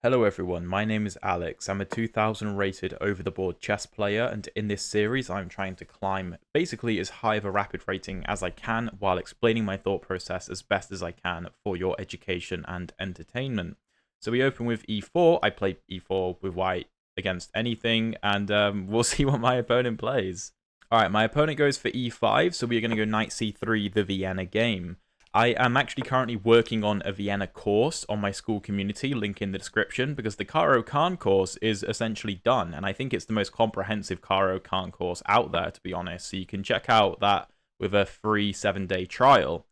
Hello everyone, my name is Alex. I'm a 2000 rated over-the-board chess player, and in this series I'm trying to climb basically as high of a rapid rating as I can while explaining my thought process as best as I can for your education and entertainment. So we open with e4, I play e4 with white against anything, and we'll see what my opponent plays. Alright, my opponent goes for e5, so we're going to go knight c3, the Vienna game. I am actually currently working on a Vienna course on my school community, link in the description, because the Caro Khan course is essentially done, and I think it's the most comprehensive Caro Khan course out there, to be honest, so you can check out that with a free 7-day trial.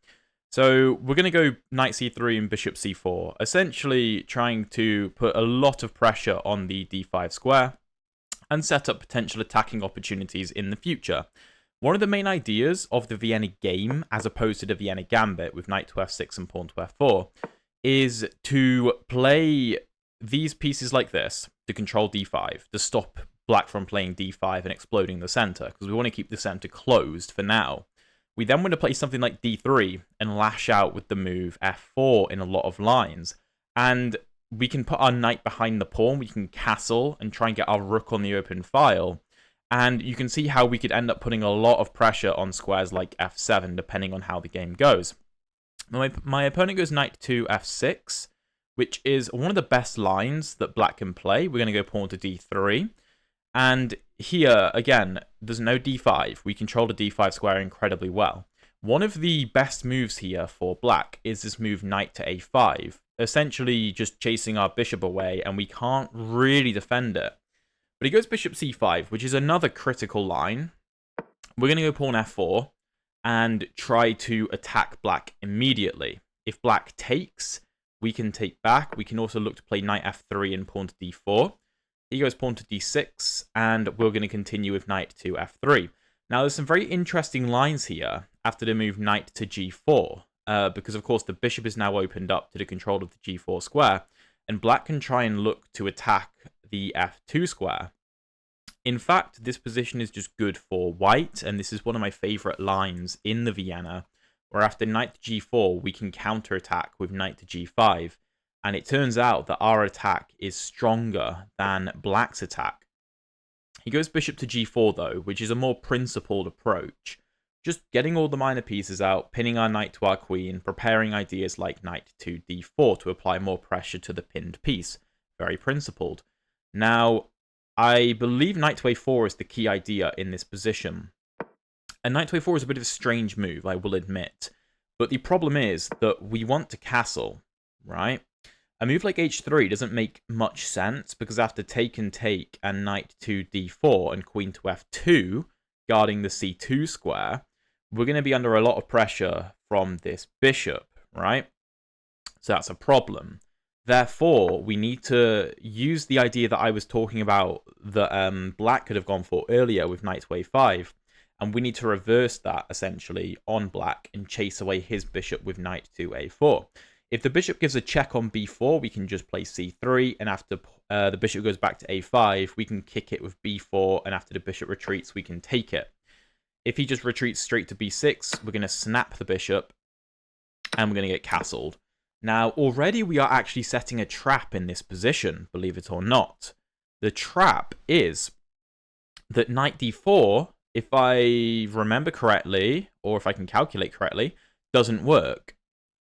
So we're going to go knight c3 and bishop c4, essentially trying to put a lot of pressure on the d5 square and set up potential attacking opportunities in the future. One of the main ideas of the Vienna game, as opposed to the Vienna Gambit with knight to f6 and pawn to f4, is to play these pieces like this to control d5, to stop black from playing d5 and exploding the center, because we want to keep the center closed for now. We then want to play something like d3 and lash out with the move f4 in a lot of lines. And we can put our knight behind the pawn, we can castle and try and get our rook on the open file. And you can see how we could end up putting a lot of pressure on squares like f7, depending on how the game goes. My opponent goes knight to f6, which is one of the best lines that black can play. We're going to go pawn to d3. And here, again, there's no d5. We control the d5 square incredibly well. One of the best moves here for black is this move knight to a5, essentially just chasing our bishop away, and we can't really defend it. But he goes bishop c5, which is another critical line. We're going to go pawn f4 and try to attack black immediately. If black takes, we can take back. We can also look to play knight f3 and pawn to d4. He goes pawn to d6, and we're going to continue with knight to f3. Now, there's some very interesting lines here after the move knight to g4, because, of course, the bishop is now opened up to the control of the g4 square, and black can try and look to attack the f2 square. In fact, this position is just good for white, and this is one of my favorite lines in the Vienna, where after knight to g4, we can counterattack with knight to g5, and it turns out that our attack is stronger than black's attack. He goes bishop to g4, though, which is a more principled approach. Just getting all the minor pieces out, pinning our knight to our queen, preparing ideas like knight to d4 to apply more pressure to the pinned piece. Very principled. Now, I believe knight to a4 is the key idea in this position. And knight to a4 is a bit of a strange move, I will admit. But the problem is that we want to castle, right? A move like h3 doesn't make much sense, because after take and take and knight to d4 and queen to f2, guarding the c2 square, we're going to be under a lot of pressure from this bishop, right? So that's a problem. Therefore, we need to use the idea that I was talking about that black could have gone for earlier with knight to a5, and we need to reverse that, essentially, on black and chase away his bishop with knight to a4. If the bishop gives a check on b4, we can just play c3, and after the bishop goes back to a5, we can kick it with b4, and after the bishop retreats, we can take it. If he just retreats straight to b6, we're going to snap the bishop, and we're going to get castled. Now, already we are actually setting a trap in this position, believe it or not. The trap is that knight d4, if I remember correctly, or if I can calculate correctly, doesn't work.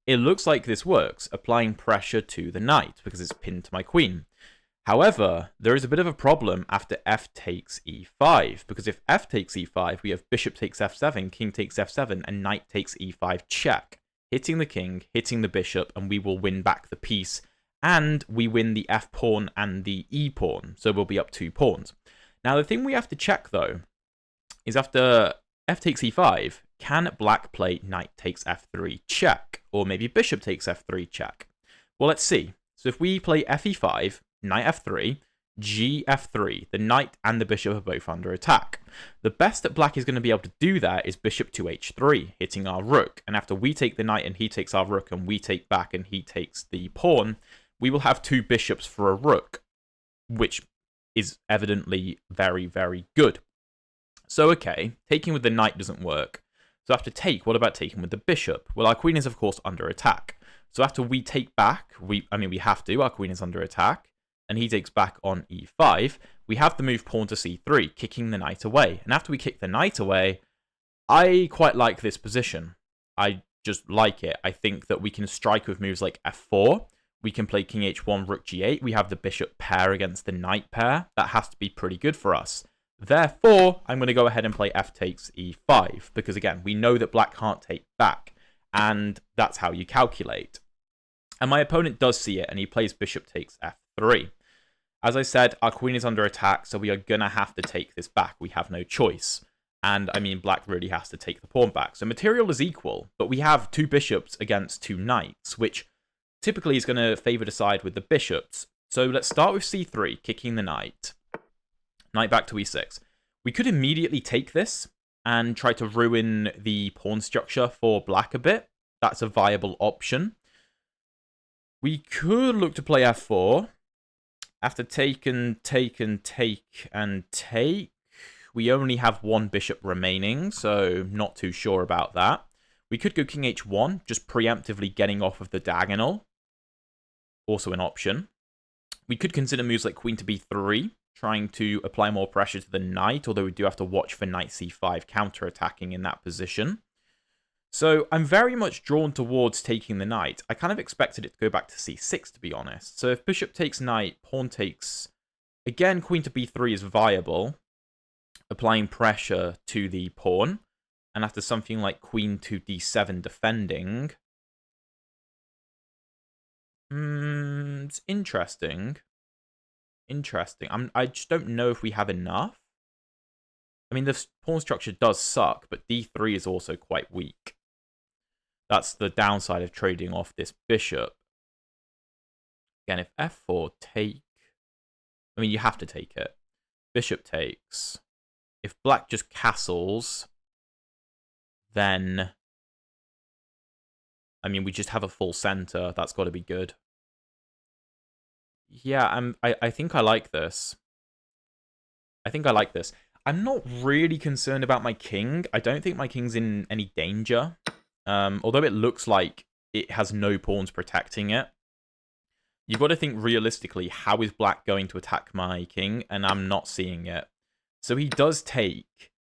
It looks like this works, applying pressure to the knight, because it's pinned to my queen. However, there is a bit of a problem after f takes e5, because if f takes e5, we have bishop takes f7, king takes f7, and knight takes e5 check, hitting the king, hitting the bishop, and we will win back the piece, and we win the f pawn and the e pawn, so we'll be up 2 pawns. Now, the thing we have to check, though, is after f takes e5, can black play knight takes f3 check, or maybe bishop takes f3 check? Well, let's see. So if we play fe5, knight f3, gf3, the knight and the bishop are both under attack. The best that black is going to be able to do that is bishop to h3, hitting our rook, and after we take the knight and he takes our rook and we take back and he takes the pawn, we will have 2 bishops for a rook, which is evidently very, very good. So okay, taking with the knight doesn't work. So after take, what about taking with the bishop? Well, our queen is of course under attack. So after we take back, we have to, our queen is under attack. and he takes back on e5, we have the move pawn to c3, kicking the knight away. And after we kick the knight away, I quite like this position. I just like it. I think that we can strike with moves like f4. We can play king h1, rook g8. We have the bishop pair against the knight pair. That has to be pretty good for us. Therefore, I'm going to go ahead and play f takes e5, because again, we know that black can't take back, and that's how you calculate. And my opponent does see it, and he plays bishop takes f3. As I said, our queen is under attack, so we are going to have to take this back. We have no choice. And, I mean, black really has to take the pawn back. So material is equal, but we have 2 bishops against 2 knights, which typically is going to favour the side with the bishops. So let's start with c3, kicking the knight. Knight back to e6. We could immediately take this and try to ruin the pawn structure for black a bit. That's a viable option. We could look to play f4. After take, we only have 1 bishop remaining, so not too sure about that. We could go king h1, just preemptively getting off of the diagonal. Also an option. We could consider moves like queen to b3, trying to apply more pressure to the knight, although we do have to watch for knight c5 counter-attacking in that position. So I'm very much drawn towards taking the knight. I kind of expected it to go back to c6, to be honest. So if bishop takes knight, pawn takes... Again, queen to b3 is viable, applying pressure to the pawn. And after something like queen to d7 defending... it's interesting. I just don't know if we have enough. I mean, the pawn structure does suck, but d3 is also quite weak. That's the downside of trading off this bishop. Again, if f4 take... I mean, you have to take it. Bishop takes. If black just castles, then... I mean, we just have a full center. That's got to be good. Yeah, I think I like this. I'm not really concerned about my king. I don't think my king's in any danger. Although it looks like it has no pawns protecting it. You've got to think realistically, how is black going to attack my king? And I'm not seeing it. So he does take,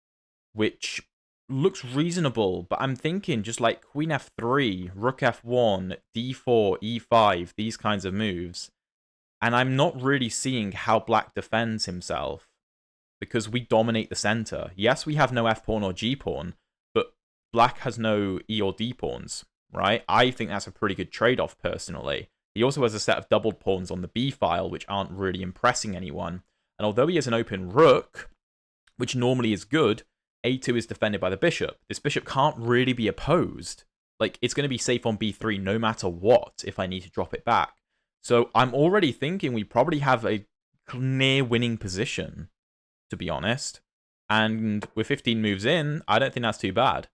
which looks reasonable. But I'm thinking just like queen f3, rook f1, d4, e5, these kinds of moves. And I'm not really seeing how black defends himself. Because we dominate the center. Yes, we have no f-pawn or g-pawn. But black has no e or d pawns, right? I think that's a pretty good trade-off, personally. He also has a set of doubled pawns on the b file, which aren't really impressing anyone. And although he has an open rook, which normally is good, a2 is defended by the bishop. This bishop can't really be opposed. Like, it's going to be safe on b3 no matter what if I need to drop it back. So I'm already thinking we probably have a near winning position, to be honest. And with 15 moves in, I don't think that's too bad.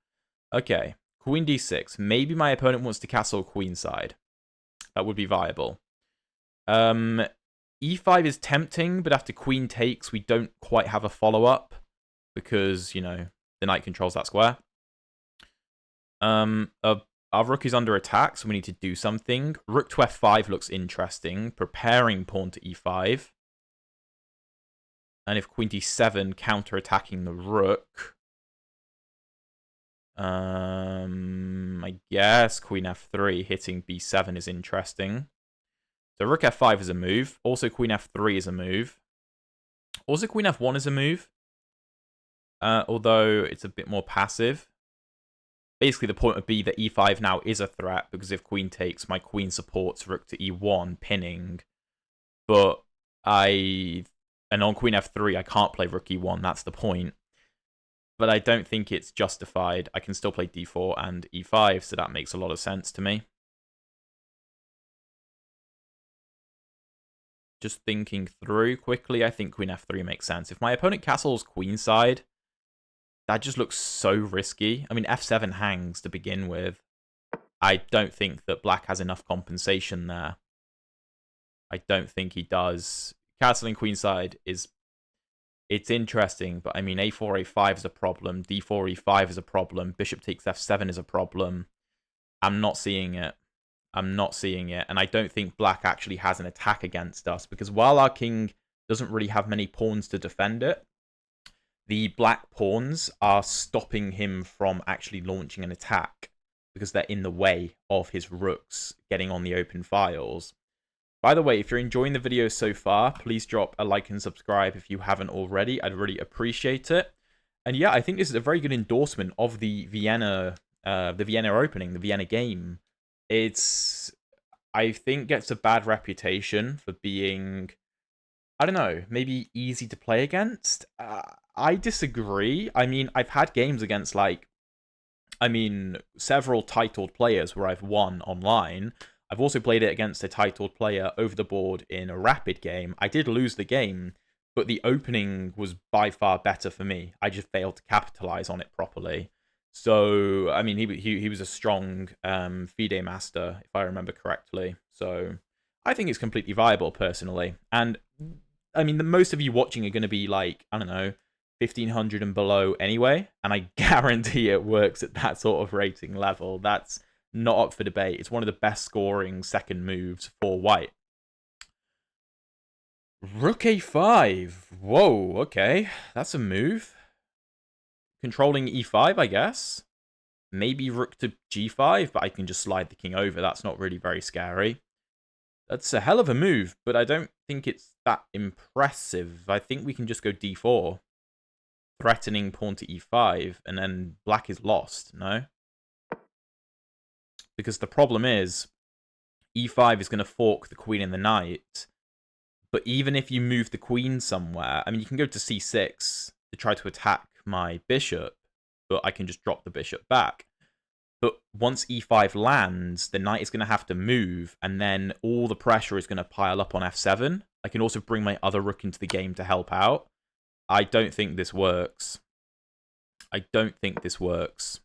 Okay, queen d6. Maybe my opponent wants to castle queenside. That would be viable. E5 is tempting, but after queen takes, we don't quite have a follow-up. Because, you know, the knight controls that square. Our rook is under attack, so we need to do something. Rook to f5 looks interesting. Preparing pawn to e5. And if queen d7, counter-attacking the rook. I guess queen f3 hitting b7 is interesting. So rook f5 is a move. Also queen f3 is a move. Also queen f1 is a move. Although it's a bit more passive. Basically the point would be that e5 now is a threat, because if queen takes, my queen supports rook to e1, pinning. But and on queen f3, I can't play rook e1, that's the point. But I don't think it's justified. I can still play d4 and e5, so that makes a lot of sense to me. Just thinking through quickly, I think queen f3 makes sense. If my opponent castles queenside, that just looks so risky. I mean, f7 hangs to begin with. I don't think that black has enough compensation there. I don't think he does. Castling queenside is... It's interesting, but I mean, a4, a5 is a problem. d4, e5 is a problem. Bishop takes f7 is a problem. I'm not seeing it. I'm not seeing it, and I don't think black actually has an attack against us, because while our king doesn't really have many pawns to defend it, the black pawns are stopping him from actually launching an attack because they're in the way of his rooks getting on the open files. By the way, if you're enjoying the video so far, please drop a like and subscribe if you haven't already. I'd really appreciate it. And yeah, I think this is a very good endorsement of the Vienna opening, the Vienna game. It's, I think, gets a bad reputation for being, I don't know, maybe easy to play against. I disagree. I mean, I've had games against, like, several titled players where I've won online. I've also played it against a titled player over the board in a rapid game. I did lose the game, but the opening was by far better for me. I just failed to capitalize on it properly. So, I mean, he was a strong FIDE master, if I remember correctly. So, I think it's completely viable, personally. And, I mean, the most of you watching are going to be, like, I don't know, 1500 and below anyway, and I guarantee it works at that sort of rating level. That's not up for debate. It's one of the best scoring second moves for white. Rook a5. Whoa, okay. That's a move. Controlling e5, I guess. Maybe rook to g5, but I can just slide the king over. That's not really very scary. That's a hell of a move, but I don't think it's that impressive. I think we can just go d4. Threatening pawn to e5, and then black is lost, no? Because the problem is, e5 is going to fork the queen and the knight, but even if you move the queen somewhere, I mean, you can go to c6 to try to attack my bishop, but I can just drop the bishop back. But once e5 lands, the knight is going to have to move, and then all the pressure is going to pile up on f7. I can also bring my other rook into the game to help out. I don't think this works. I don't think this works.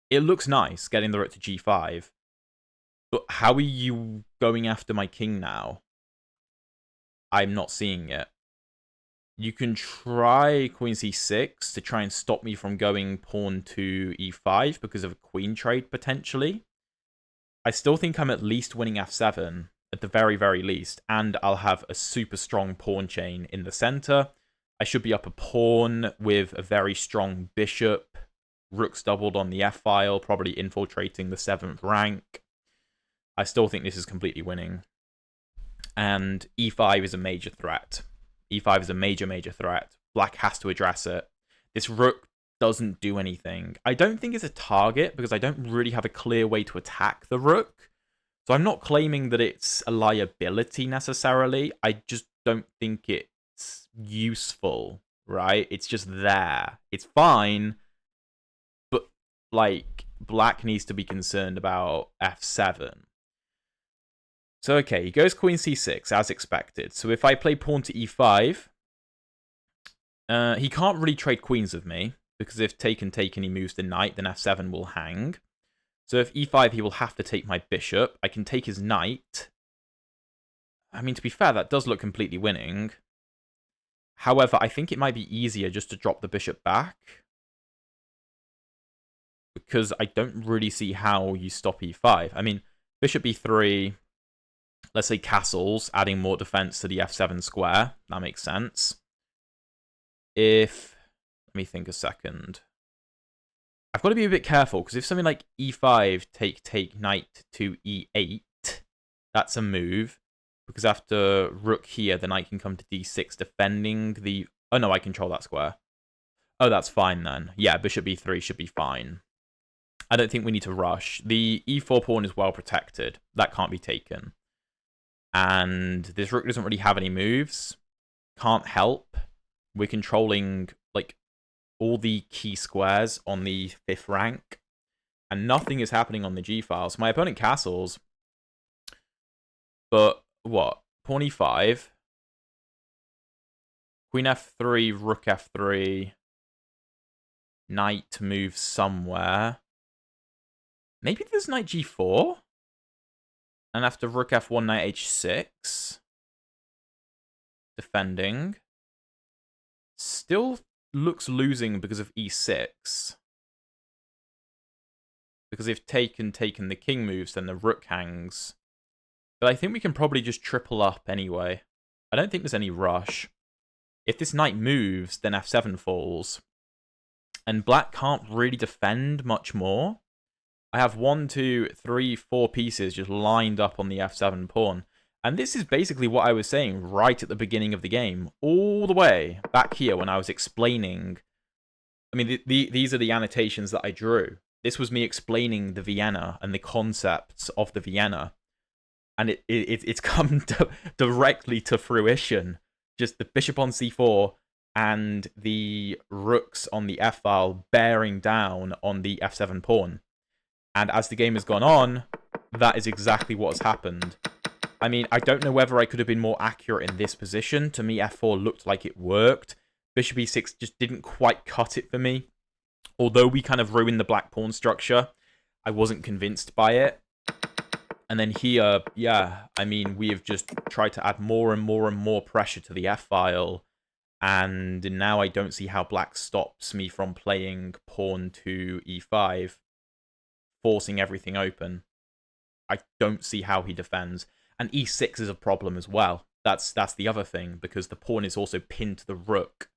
It looks nice, getting the rook to g5. But how are you going after my king now? I'm not seeing it. You can try queen c6 to try and stop me from going pawn to e5 because of a queen trade, potentially. I still think I'm at least winning f7, at the very, very least. And I'll have a super strong pawn chain in the center. I should be up a pawn with a very strong bishop. Rook's doubled on the f-file, probably infiltrating the 7th rank. I still think this is completely winning. And e5 is a major threat. e5 is a major, major threat. Black has to address it. This rook doesn't do anything. I don't think it's a target because I don't really have a clear way to attack the rook. So I'm not claiming that it's a liability necessarily. I just don't think it's useful, right? It's just there. It's fine, but, like, black needs to be concerned about f7. So, okay, he goes queen c6, as expected. So if I play pawn to e5, he can't really trade queens with me, because if taken, he moves the knight, then f7 will hang. So if e5, he will have to take my bishop. I can take his knight. I mean, to be fair, that does look completely winning. However, I think it might be easier just to drop the bishop back, because I don't really see how you stop e5. I mean, bishop e3, let's say castles, adding more defense to the f7 square. That makes sense. If, let me think a second. I've got to be a bit careful, because if something like e5, take knight to e8, that's a move. Because after rook here, the knight can come to d6, defending the... Oh, no, I control that square. Oh, that's fine then. Yeah, bishop e3 should be fine. I don't think we need to rush. The e4 pawn is well protected. That can't be taken. And this rook doesn't really have any moves. Can't help. We're controlling, like, all the key squares on the 5th rank. And nothing is happening on the g-files. My opponent castles. But... what? Pawn e5. Queen f3, rook f3. Knight to move somewhere. Maybe there's knight g4? And after rook f1, knight h6. Defending. Still looks losing because of e6. Because if taken the king moves, then the rook hangs. But I think we can probably just triple up anyway. I don't think there's any rush. If this knight moves, then f7 falls. And black can't really defend much more. I have 1, 2, 3, 4 pieces just lined up on the f7 pawn. And this is basically what I was saying right at the beginning of the game. All the way back here when I was explaining. I mean, these are the annotations that I drew. This was me explaining the Vienna and the concepts of the Vienna. And it's come directly to fruition. Just the bishop on c4 and the rooks on the f-file bearing down on the f7 pawn. And as the game has gone on, that is exactly what has happened. I mean, I don't know whether I could have been more accurate in this position. To me, f4 looked like it worked. Bishop e6 just didn't quite cut it for me. Although we kind of ruined the black pawn structure, I wasn't convinced by it. And then here, yeah, I mean, we have just tried to add more and more and more pressure to the f-file. And now I don't see how black stops me from playing pawn to e5, forcing everything open. I don't see how he defends. And e6 is a problem as well. That's the other thing, because the pawn is also pinned to the rook.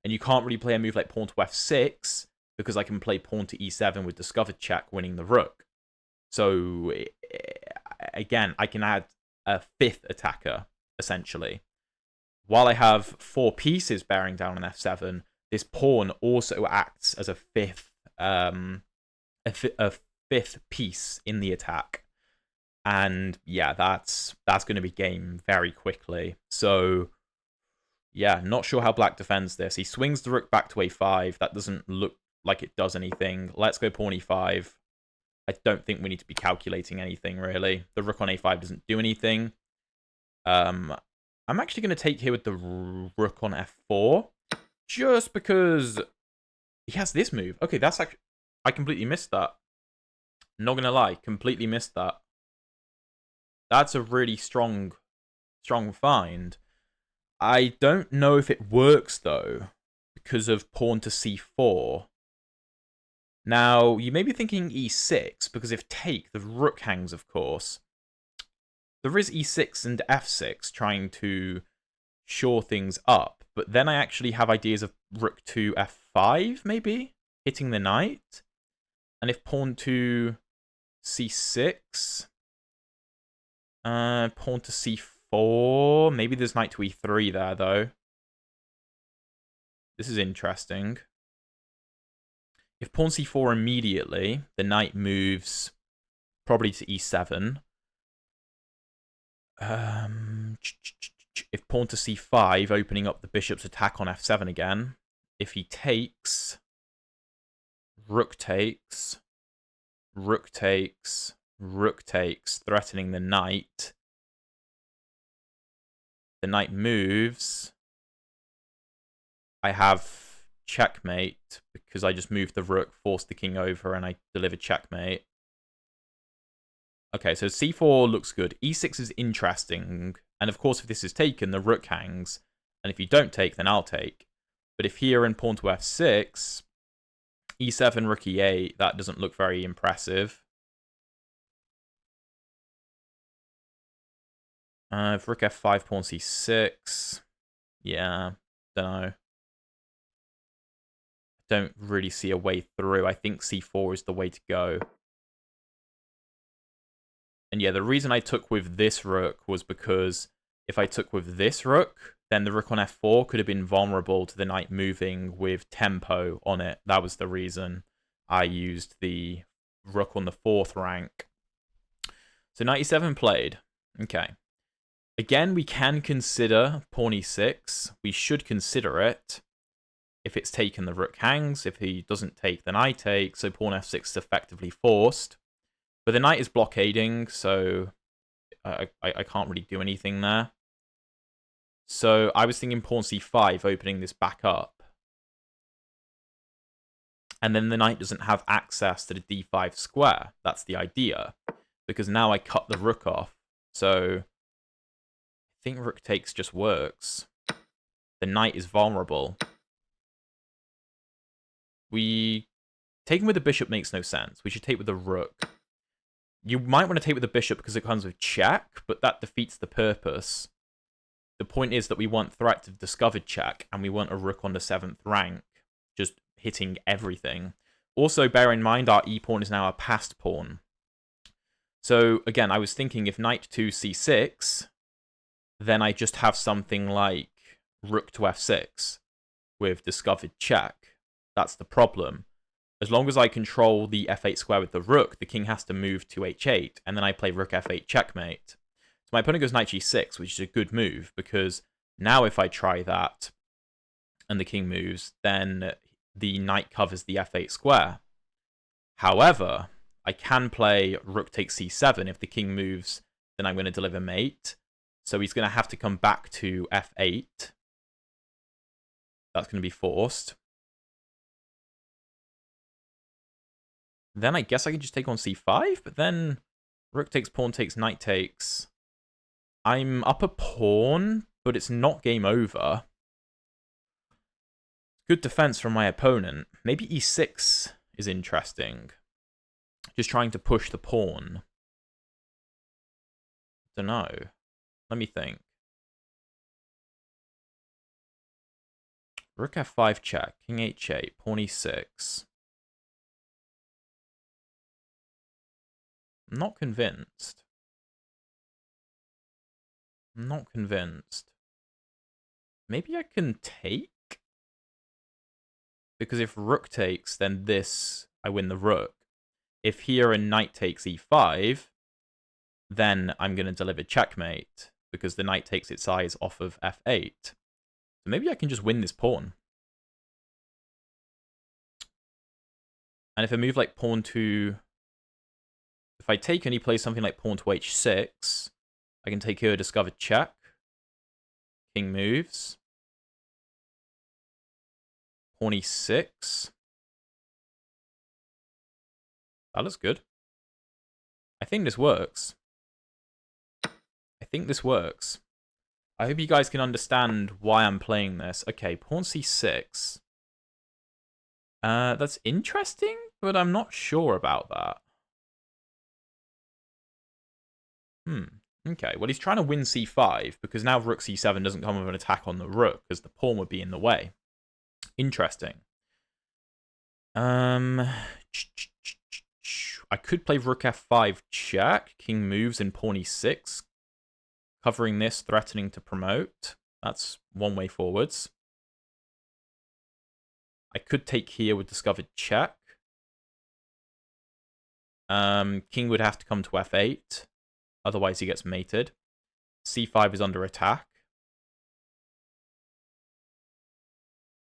And you can't really play a move like pawn to f6, because I can play pawn to e7 with discovered check, winning the rook. So, again, I can add a 5th attacker, essentially. While I have 4 pieces bearing down on f7, this pawn also acts as a 5th, a 5th piece in the attack. And yeah, that's going to be game very quickly. So yeah, not sure how black defends this. He swings the rook back to a5. That doesn't look like it does anything. Let's go pawn e5. I don't think we need to be calculating anything, really. The rook on a5 doesn't do anything. I'm actually going to take here with the rook on f4. Just because he has this move. Okay, that's actually... I completely missed that. Not going to lie, completely missed that. That's a really strong find. I don't know if it works, though, because of pawn to c4. Now, you may be thinking e6, because if take, the rook hangs, of course. There is e6 and f6 trying to shore things up, but then I actually have ideas of rook to f5, maybe? Hitting the knight? And if pawn to c6... pawn to c4. Maybe there's knight to e3 there, though. This is interesting. If pawn c4 immediately, the knight moves probably to e7. If pawn to c5, opening up the bishop's attack on f7 again. If he takes, rook takes, rook takes, rook takes, threatening the knight. The knight moves. I have checkmate because I just moved the rook, forced the king over, and I delivered checkmate. Okay, so c4 looks good. e6 is interesting. And of course, if this is taken, the rook hangs. And if you don't take, then I'll take. But if here in pawn to f6, e7, rook e8, that doesn't look very impressive. If rook f5, pawn c6, yeah, don't know. Don't really see a way through. I think c4 is the way to go. And yeah, the reason I took with this rook was because if I took with this rook, then the rook on f4 could have been vulnerable to the knight moving with tempo on it. That was the reason I used the rook on the 4th rank. So knight e7 played. Okay. Again, we can consider pawn e6. We should consider it. If it's taken, the rook hangs. If he doesn't take, then I take. So pawn f6 is effectively forced. But the knight is blockading, so I can't really do anything there. So I was thinking pawn c5, opening this back up. And then the knight doesn't have access to the d5 square. That's the idea. Because now I cut the rook off. So I think rook takes just works. The knight is vulnerable. We taking with the bishop makes no sense. We should take with the rook. You might want to take with the bishop because it comes with check, but that defeats the purpose. The point is that we want threat of discovered check, and we want a rook on the 7th rank, just hitting everything. Also, bear in mind, our e-pawn is now a passed pawn. So, again, I was thinking if knight to c6, then I just have something like rook to f6 with discovered check. That's the problem. As long as I control the f8 square with the rook, the king has to move to h8, and then I play rook f8 checkmate. So my opponent goes knight g6, which is a good move, because now if I try that, and the king moves, then the knight covers the f8 square. However, I can play rook takes c7. If the king moves, then I'm going to deliver mate. So he's going to have to come back to f8. That's going to be forced. Then I guess I can just take on c5, but then rook takes, pawn takes, knight takes. I'm up a pawn, but it's not game over. Good defense from my opponent. Maybe e6 is interesting. Just trying to push the pawn. Don't know. Let me think. Rook f5 check, king h8, pawn e6. I'm not convinced. I'm not convinced. Maybe I can take? Because if rook takes, then this, I win the rook. If here a knight takes e5, then I'm going to deliver checkmate, because the knight takes its size off of f8. So maybe I can just win this pawn. And if I move like pawn to... If I take and he plays something like pawn to h6, I can take here a discovered check. King moves. Pawn e6. That looks good. I think this works. I think this works. I hope you guys can understand why I'm playing this. Okay, pawn c6. That's interesting, but I'm not sure about that. Okay, well, he's trying to win c5, because now rook c7 doesn't come with an attack on the rook, because the pawn would be in the way. Interesting. I could play rook f5 check, king moves, and pawn e6. Covering this, threatening to promote. That's one way forwards. I could take here with discovered check. King would have to come to f8. Otherwise, he gets mated. c5 is under attack.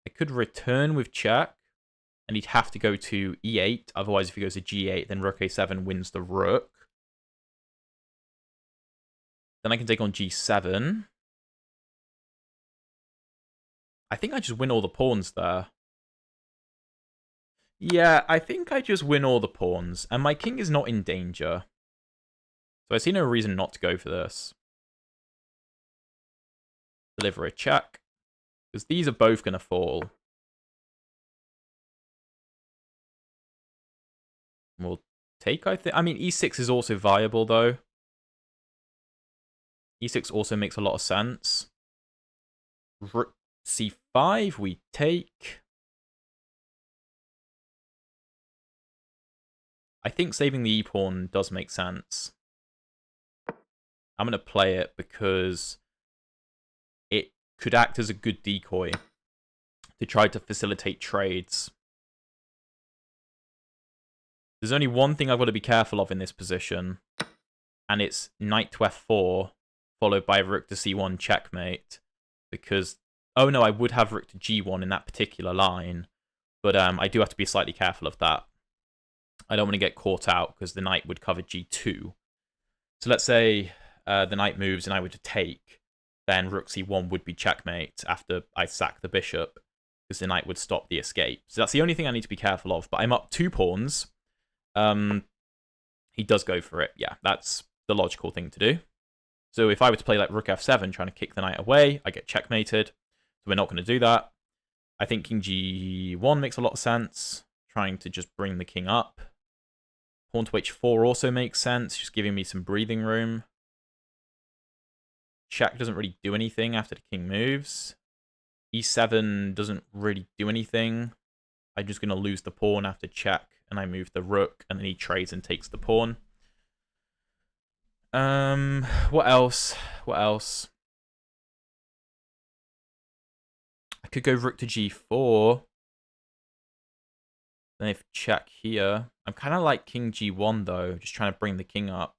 I could return with check, and he'd have to go to e8. Otherwise, if he goes to g8, then rook a7 wins the rook. Then I can take on g7. I think I just win all the pawns there. Yeah, I think I just win all the pawns, and my king is not in danger. So I see no reason not to go for this. Deliver a check, because these are both going to fall. We'll take, I think. I mean, e6 is also viable, though. e6 also makes a lot of sense. Rook c5, we take. I think saving the e-pawn does make sense. I'm going to play it because it could act as a good decoy to try to facilitate trades. There's only one thing I've got to be careful of in this position, and it's knight to f4, followed by rook to c1 checkmate, because... Oh no, I would have rook to g1 in that particular line, but I do have to be slightly careful of that. I don't want to get caught out, because the knight would cover g2. So let's say the knight moves and I were to take, then rook c1 would be checkmate after I sack the bishop, because the knight would stop the escape. So that's the only thing I need to be careful of, but I'm up 2 pawns. He does go for it. Yeah, that's the logical thing to do. So if I were to play like rook f7, trying to kick the knight away, I get checkmated. So we're not going to do that. I think king g1 makes a lot of sense. trying to just bring the king up. Pawn to h4 also makes sense, just giving me some breathing room. Check doesn't really do anything after the king moves. e7 doesn't really do anything. I'm just going to lose the pawn after check, and I move the rook, and then he trades and takes the pawn. What else? What else? I could go rook to g4. Then if check here. I'm kind of like king g1, though, just trying to bring the king up.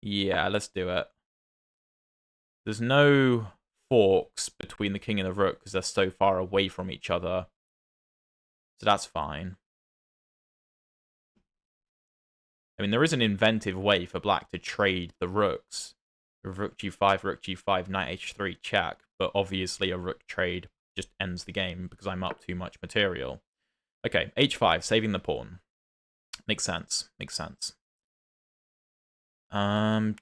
Yeah, let's do it. There's no forks between the king and the rook because they're so far away from each other. So that's fine. I mean, there is an inventive way for black to trade the rooks. Rook g5, knight h3, check. But obviously a rook trade just ends the game because I'm up too much material. Okay, h5, saving the pawn. Makes sense. Makes sense. I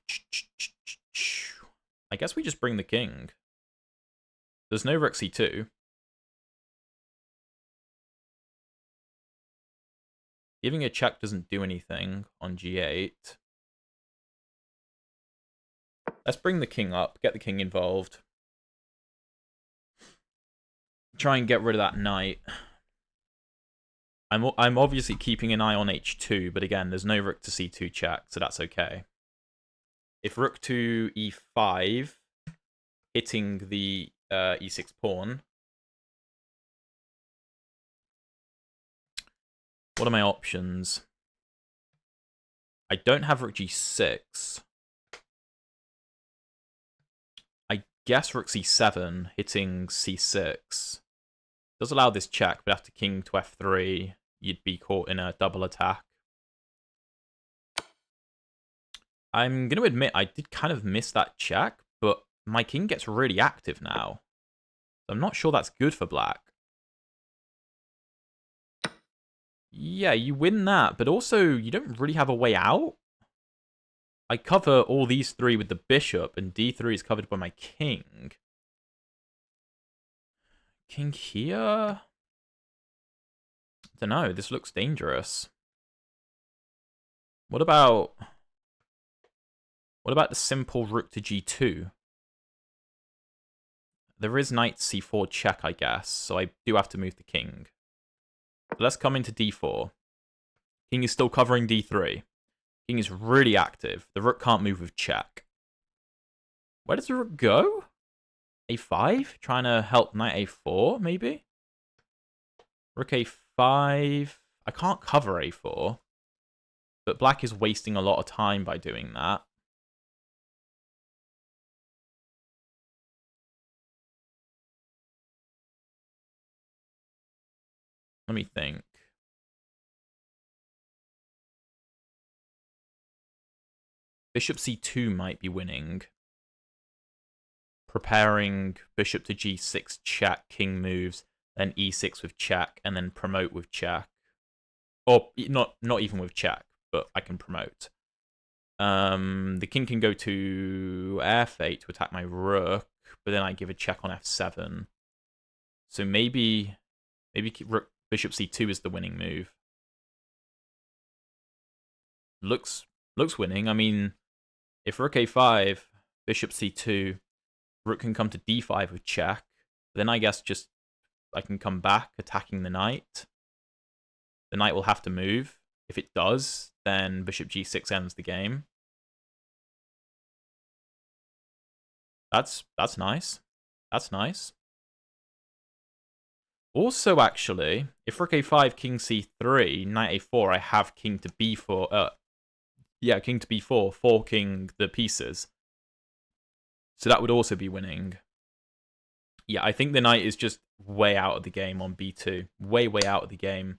guess we just bring the king. There's no rook c2. Giving a check doesn't do anything on g8. Let's bring the king up, get the king involved. Try and get rid of that knight. I'm obviously keeping an eye on h2, but again, there's no rook to c2 check, so that's okay. If rook to e5, hitting the e6 pawn. What are my options? I don't have rook g6. I guess rook c7, hitting c6. Does allow this check, but after king to f3, you'd be caught in a double attack. I'm going to admit I did kind of miss that check, but my king gets really active now. I'm not sure that's good for black. Yeah, you win that, but also you don't really have a way out. I cover all these three with the bishop, and d3 is covered by my king. King here? I don't know, this looks dangerous. What about the simple rook to g2? There is knight c4 check, I guess, so I do have to move the king. But let's come into d4. King is still covering d3. King is really active. The rook can't move with check. Where does the rook go? a5? Trying to help knight a4, maybe? Rook a5. I can't cover a4. But black is wasting a lot of time by doing that. Let me think. Bishop c2 might be winning. Preparing bishop to g6 check, king moves, then e6 with check, and then promote with check. Or not even with check, but I can promote. The king can go to f8 to attack my rook, but then I give a check on f7. So maybe rook bishop c2 is the winning move. Looks winning. I mean, if rook a5, bishop c2, rook can come to d5 with check. Then I guess just I can come back attacking the knight. The knight will have to move. If it does, then bishop g6 ends the game. That's nice. That's nice. Also, actually, if rook a5, king c3, knight a4, I have king to b4. Yeah, king to b4, forking the pieces. So that would also be winning. Yeah, I think the knight is just way out of the game on b2. Way out of the game.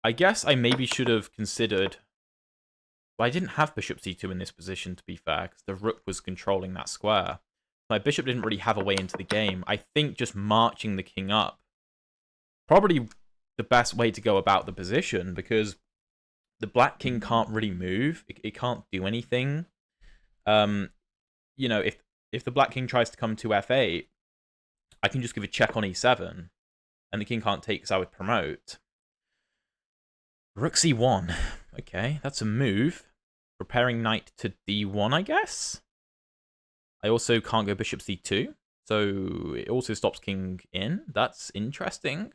I guess I maybe should have considered... Well, I didn't have bishop c2 in this position, to be fair, because the rook was controlling that square. My bishop didn't really have a way into the game. I think just marching the king up probably the best way to go about the position, because the black king can't really move. It can't do anything. You know, if the black king tries to come to f8, I can just give a check on e7, and the king can't take because I would promote. Rook c1. Okay, that's a move. Preparing knight to d1, I guess? I also can't go bishop c2, so it also stops king in. That's interesting.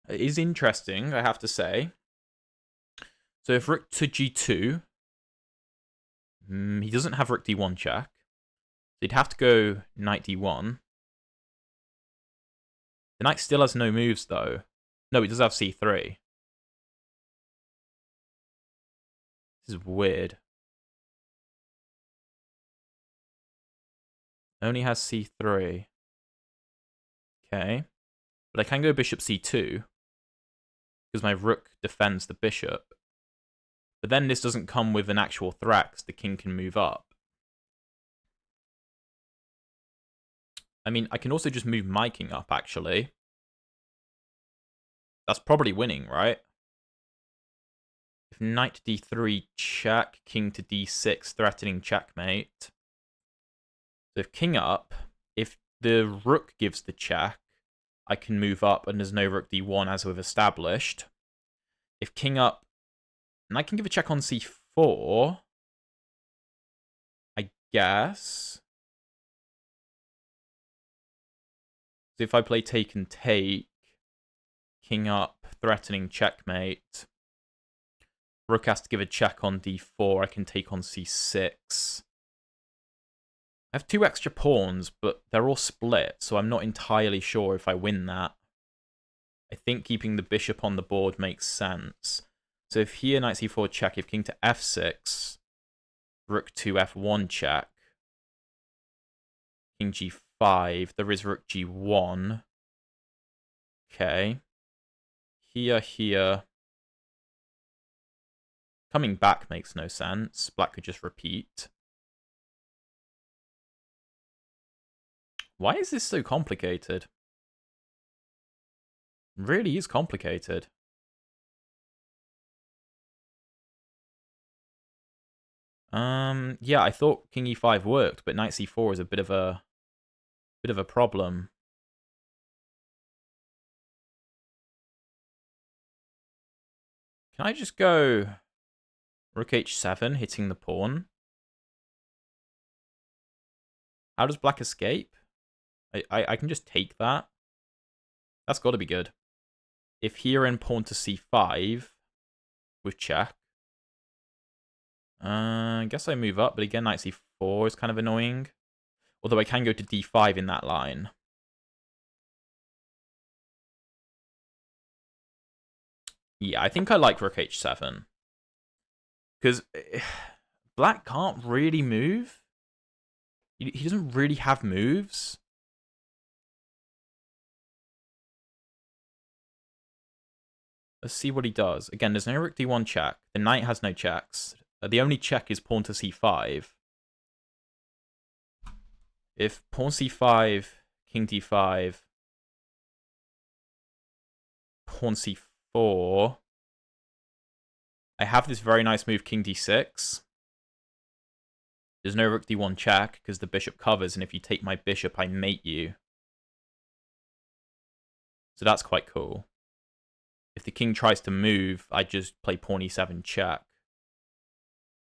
It is interesting, I have to say. So if rook to g2, he doesn't have rook d1 check. So he'd have to go knight d1. The knight still has no moves, though. No, he does have c3. This is weird. Only has c3. Okay. But I can go bishop c2, because my rook defends the bishop. But then this doesn't come with an actual threat, because the king can move up. I mean, I can also just move my king up, actually. That's probably winning, right? If knight d3 check, king to d6, threatening checkmate. So if king up, if the rook gives the check, I can move up and there's no rook d1 as we've established. If king up, and I can give a check on c4, I guess. So if I play take and take, king up, threatening checkmate. Rook has to give a check on d4. I can take on c6. I have 2 extra pawns, but they're all split, so I'm not entirely sure if I win that. I think keeping the bishop on the board makes sense. So if here, knight c4 check, if king to f6, rook to f1 check, king g5, there is rook g1. Okay. Here. Coming back makes no sense. Black could just repeat. Why is this so complicated? It really is complicated. Yeah, I thought king e5 worked, but knight c4 is a bit of a problem. Can I just go rook h7, hitting the pawn? How does black escape? I can just take that. That's got to be good. If here and pawn to c5 with check. I guess I move up, but again, knight c4 is kind of annoying. Although I can go to d5 in that line. Yeah, I think I like rook h7. Because black can't really move. He doesn't really have moves. Let's see what he does. Again, there's no rook d1 check. The knight has no checks. The only check is pawn to c5. If pawn c5, king d5, pawn c4, I have this very nice move, king d6. There's no rook d1 check because the bishop covers, and if you take my bishop, I mate you. So that's quite cool. If the king tries to move, I just play pawn e7 check.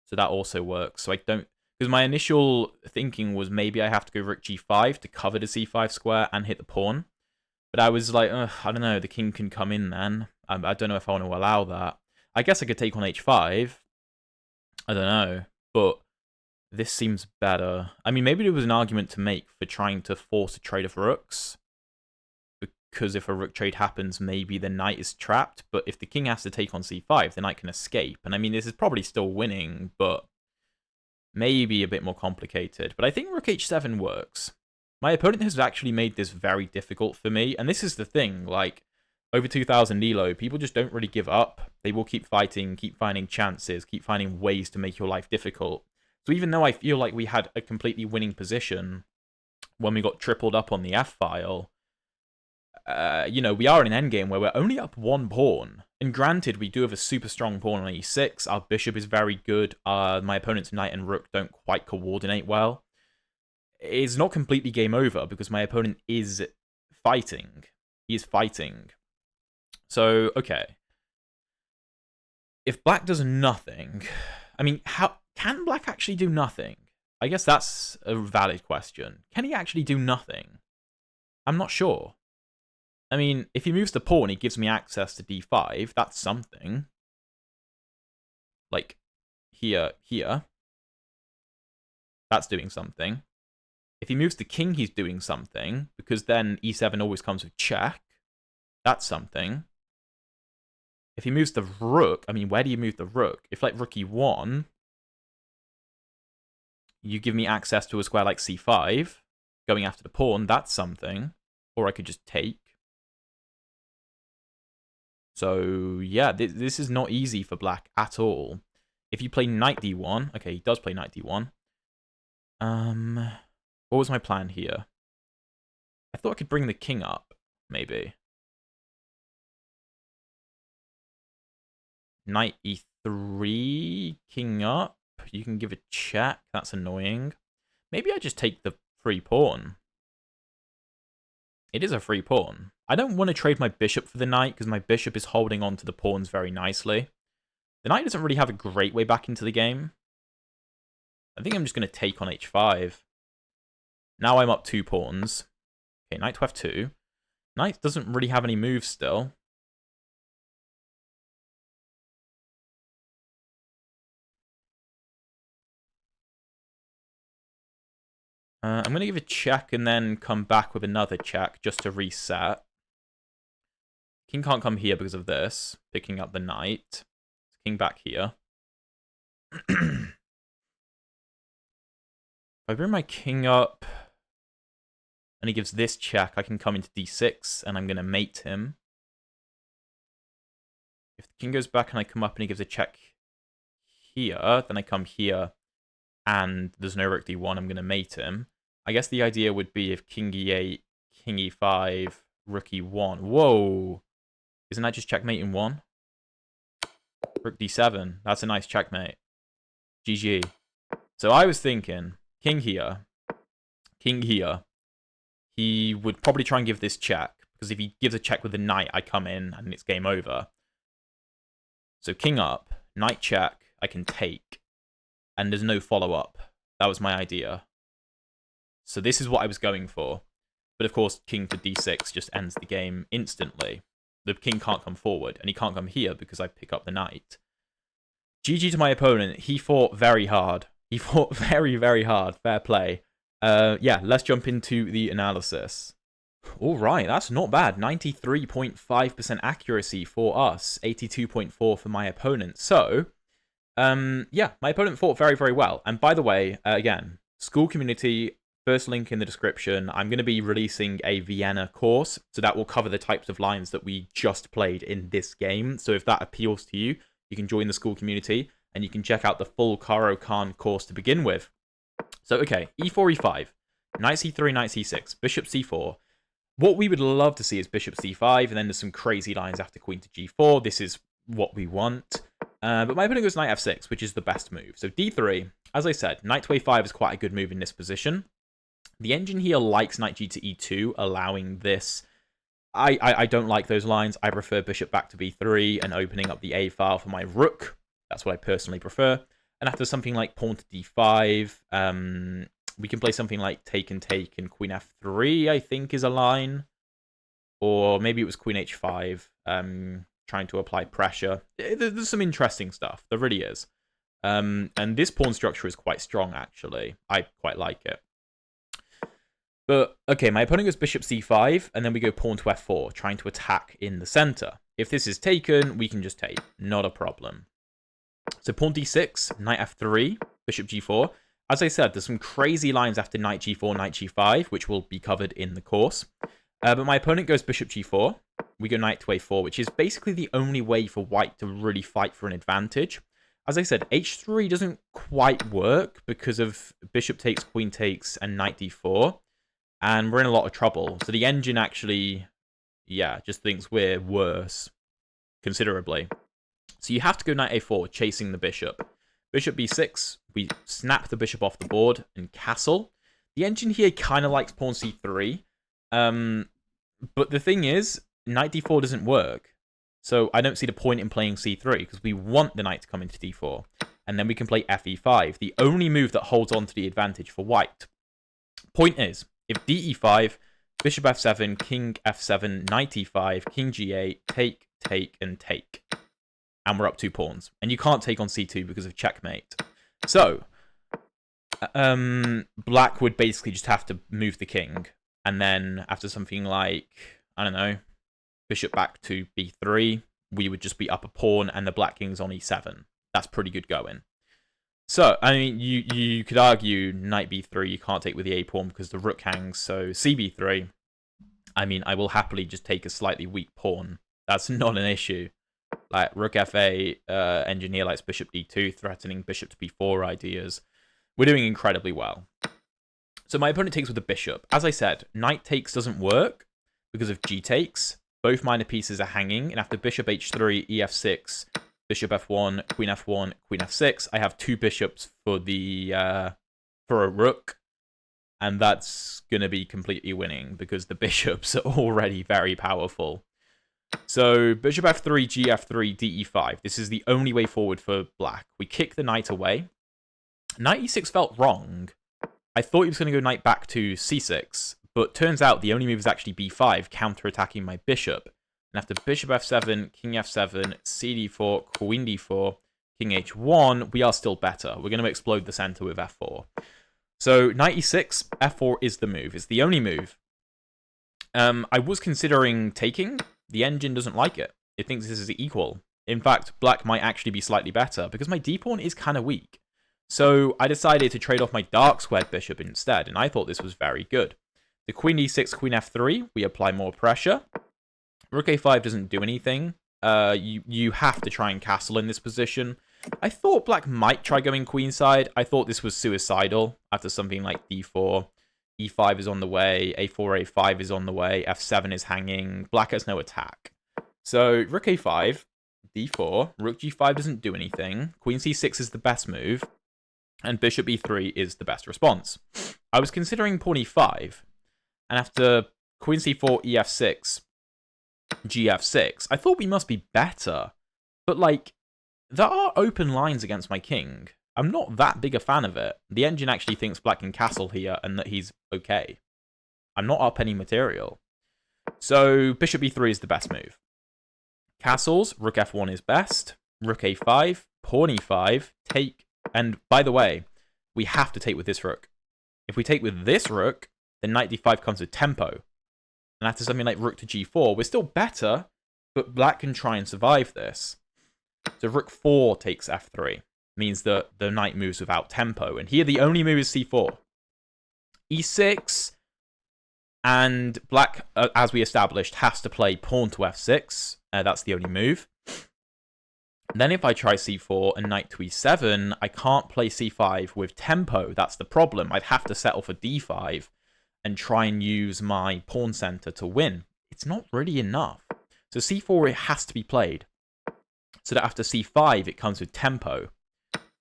So that also works. So I don't... Because my initial thinking was maybe I have to go rook g5 to cover the c5 square and hit the pawn. But I was like, I don't know, the king can come in then. I don't know if I want to allow that. I guess I could take on h5. I don't know. But this seems better. I mean, maybe there was an argument to make for trying to force a trade of rooks. Because if a rook trade happens, maybe the knight is trapped. But if the king has to take on c5, the knight can escape. And I mean, this is probably still winning, but maybe a bit more complicated. But I think rook h7 works. My opponent has actually made this very difficult for me. And this is the thing, like, over 2000 Elo, people just don't really give up. They will keep fighting, keep finding chances, keep finding ways to make your life difficult. So even though I feel like we had a completely winning position when we got tripled up on the f-file, you know, we are in an endgame where we're only up 1 pawn. And granted, we do have a super strong pawn on e6. Our bishop is very good. My opponent's knight and rook don't quite coordinate well. it's not completely game over because my opponent is fighting. He is fighting. So, okay. If black does nothing, I mean, how can black actually do nothing? I guess that's a valid question. Can he actually do nothing? I'm not sure. I mean, if he moves the pawn, he gives me access to d5. That's something. Like, here. That's doing something. If he moves the king, he's doing something, because then e7 always comes with check. That's something. If he moves the rook, I mean, where do you move the rook? If, like, rook e1, you give me access to a square like c5, going after the pawn, that's something. Or I could just take. So, yeah, this is not easy for black at all. If you play knight d1, okay, he does play knight d1. What was my plan here? I thought I could bring the king up, maybe. Knight e3, king up. You can give a check. That's annoying. Maybe I just take the free pawn. It is a free pawn. I don't want to trade my bishop for the knight because my bishop is holding on to the pawns very nicely. The knight doesn't really have a great way back into the game. I think I'm just going to take on h5. Now I'm up 2 pawns. Okay, knight to f2. Knight doesn't really have any moves still. I'm going to give a check and then come back with another check just to reset. King can't come here because of this. Picking up the knight. King back here. If I bring my king up and he gives this check, I can come into d6 and I'm going to mate him. If the king goes back and I come up and he gives a check here, then I come here and there's no rook d1, I'm going to mate him. I guess the idea would be if king e8, king e5, rook e1. Whoa! Isn't that just checkmate in 1? Rook d7. That's a nice checkmate. GG. So I was thinking, king here, king here. He would probably try and give this check, because if he gives a check with the knight, I come in and it's game over. So king up, knight check, I can take, and there's no follow-up. That was my idea. So this is what I was going for. But of course, king to d6 just ends the game instantly. The king can't come forward, and he can't come here because I pick up the knight. GG to my opponent. He fought very hard. He fought very, very hard. Fair play. Yeah, let's jump into the analysis. All right, that's not bad. 93.5% accuracy for us. 82.4 for my opponent. So, yeah, my opponent fought very, very well. And by the way, again, school community, first link in the description. I'm going to be releasing a Vienna course, so that will cover the types of lines that we just played in this game. So if that appeals to you, you can join the school community, and you can check out the full Caro-Kann course to begin with. So, okay, e4, e5, knight c3, knight c6, bishop c4. What we would love to see is bishop c5, and then there's some crazy lines after queen to g4. This is what we want. But my opponent goes knight f6, which is the best move. So d3, as I said, knight to a5 is quite a good move in this position. The engine here likes knight g to e2, allowing this. I don't like those lines. I prefer bishop back to b3 and opening up the a file for my rook. That's what I personally prefer. And after something like pawn to d5, we can play something like take and queen f3, I think, is a line. Or maybe it was queen h5, trying to apply pressure. There's some interesting stuff. There really is. And this pawn structure is quite strong, actually. I quite like it. But, okay, my opponent goes bishop c5, and then we go pawn to f4, trying to attack in the center. If this is taken, we can just take. Not a problem. So pawn d6, knight f3, bishop g4. As I said, there's some crazy lines after knight g4, knight g5, which will be covered in the course. But my opponent goes bishop g4. We go knight to a4, which is basically the only way for white to really fight for an advantage. As I said, h3 doesn't quite work because of bishop takes, queen takes, and knight d4. And we're in a lot of trouble. So the engine actually, yeah, just thinks we're worse considerably. So you have to go knight a4, chasing the bishop. Bishop b6, we snap the bishop off the board and castle. The engine here kind of likes pawn c3. But the thing is, knight d4 doesn't work. So I don't see the point in playing c3, because we want the knight to come into d4. And then we can play fe5, the only move that holds on to the advantage for white. Point is, if de5, bishop f7, king f7, knight e5, king g8, take, and take. And we're up 2 pawns. And you can't take on c2 because of checkmate. So, black would basically just have to move the king. And then after something like, I don't know, bishop back to b3, we would just be up a pawn and the black king's on e7. That's pretty good going. So, I mean, you could argue knight b3, you can't take with the a pawn because the rook hangs, so cb3. I mean, I will happily just take a slightly weak pawn. That's not an issue. Like, rook f8, engineer likes bishop d2, threatening bishop to b4 ideas. We're doing incredibly well. So my opponent takes with the bishop. As I said, knight takes doesn't work because of g takes. Both minor pieces are hanging, and after bishop h3, ef6, bishop f1, queen f1, queen f6, I have 2 bishops for the for a rook, and that's gonna be completely winning because the bishops are already very powerful. So bishop f3, gf3, de5. This is the only way forward for black. We kick the knight away. Knight e6 felt wrong. I thought he was going to go knight back to c6, but turns out the only move is actually b5, counter-attacking my bishop. And after bishop f7, king f7, cd4, queen d4, king h1, we are still better. We're going to explode the center with f4. So knight e6, f4 is the move. It's the only move. I was considering taking. The engine doesn't like it. It thinks this is equal. In fact, black might actually be slightly better because my d-pawn is kind of weak. So I decided to trade off my dark squared bishop instead, and I thought this was very good. The queen e6, queen f3, we apply more pressure. Rook a5 doesn't do anything. You have to try and castle in this position. I thought black might try going queenside. I thought this was suicidal after something like d4. e5 is on the way, a4, a5 is on the way, f7 is hanging. Black has no attack. So rook a5, d4, rook g5 doesn't do anything. Queen c6 is the best move. And bishop e3 is the best response. I was considering pawn e5, and after queen c4, ef6, gf6, I thought we must be better. But, like, there are open lines against my king. I'm not that big a fan of it. The engine actually thinks black can castle here and that he's okay. I'm not up any material. So, bishop e3 is the best move. Castles, rook f1 is best. Rook a5, pawn e5, take. And by the way, we have to take with this rook. If we take with this rook, then knight d5 comes with tempo. And after something like rook to g4, we're still better, but black can try and survive this. So rook 4 takes f3. Means that the knight moves without tempo. And here the only move is c4. e6, and black, as we established, has to play pawn to f6. That's the only move. Then if I try c4 and knight to e7, I can't play c5 with tempo. That's the problem. I'd have to settle for d5 and try and use my pawn center to win. It's not really enough. So c4, it has to be played. So that after c5, it comes with tempo.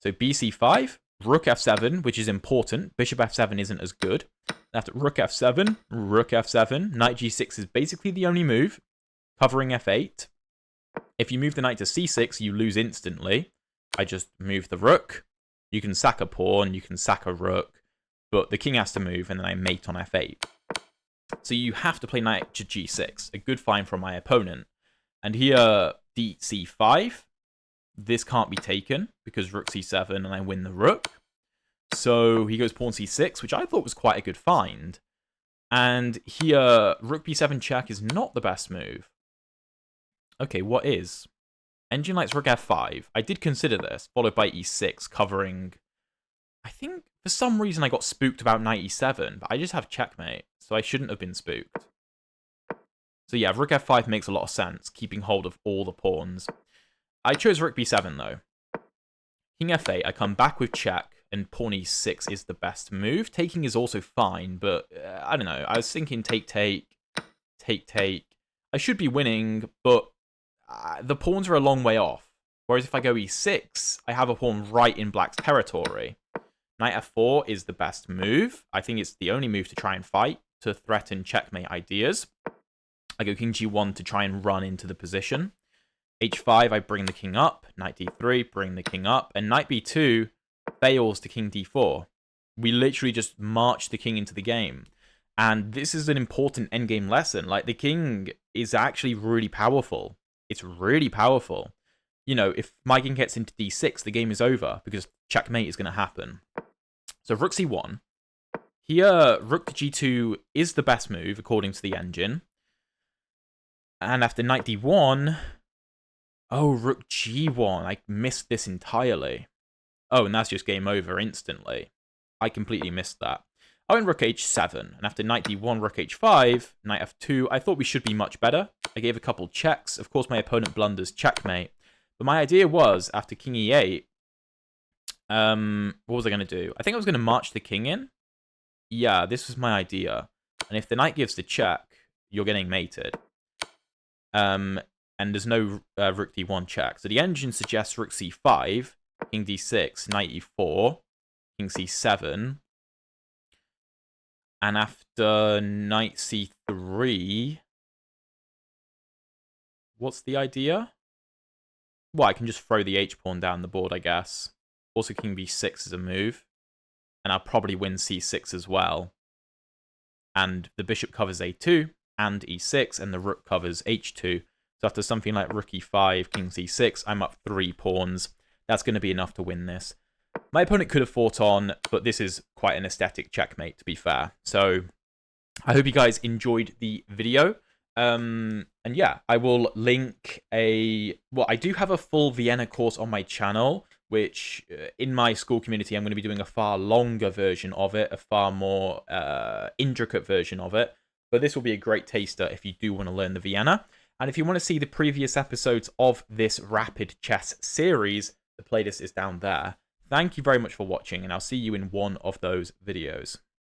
So bc5, rook f7, which is important. Bishop f7 isn't as good. After rook f7, knight g6 is basically the only move, covering f8. If you move the knight to c6, you lose instantly. I just move the rook. You can sack a pawn, you can sack a rook, but the king has to move, and then I mate on f8. So you have to play knight to g6, a good find from my opponent. And here, d5, this can't be taken, because rook c7, and I win the rook. So he goes pawn c6, which I thought was quite a good find. And here, rook b7 check is not the best move. Okay, what is? Engine likes rook f5. I did consider this, followed by e6, covering... I think, for some reason, I got spooked about knight e7, but I just have checkmate, so I shouldn't have been spooked. So yeah, rook f5 makes a lot of sense, keeping hold of all the pawns. I chose rook b7, though. King f8, I come back with check, and pawn e6 is the best move. Taking is also fine, but I don't know. I was thinking take. I should be winning, but the pawns are a long way off. Whereas if I go e6, I have a pawn right in black's territory. Knight f4 is the best move. I think it's the only move to try and fight, to threaten checkmate ideas. I go king g1 to try and run into the position. h5, I bring the king up. Knight d3, bring the king up. And knight b2 fails to king d4. We literally just march the king into the game. And this is an important endgame lesson. Like, the king is actually really powerful. It's really powerful. You know, if my king gets into d6, the game is over because checkmate is going to happen. So rook c1. Here, rook g2 is the best move according to the engine. And after knight d1... Oh, rook g1. I missed this entirely. Oh, and that's just game over instantly. I completely missed that. I went rook h7, and after knight d1, rook h5, knight f2, I thought we should be much better. I gave a couple checks. Of course, my opponent blunders checkmate. But my idea was, after king e8, what was I going to do? I think I was going to march the king in. Yeah, this was my idea. And if the knight gives the check, you're getting mated. And there's no rook d1 check. So the engine suggests rook c5, king d6, knight e4, king c7. And after knight c3, what's the idea? Well, I can just throw the h-pawn down the board, I guess. Also, king b6 is a move. And I'll probably win c6 as well. And the bishop covers a2 and e6, and the rook covers h2. So after something like rook e5, king c6, I'm up 3 pawns. That's going to be enough to win this. My opponent could have fought on, but this is quite an aesthetic checkmate, to be fair. So I hope you guys enjoyed the video. And yeah, I will link well, I do have a full Vienna course on my channel, which in my school community, I'm going to be doing a far longer version of it, a far more intricate version of it. But this will be a great taster if you do want to learn the Vienna. And if you want to see the previous episodes of this Rapid Chess series, the playlist is down there. Thank you very much for watching, and I'll see you in one of those videos.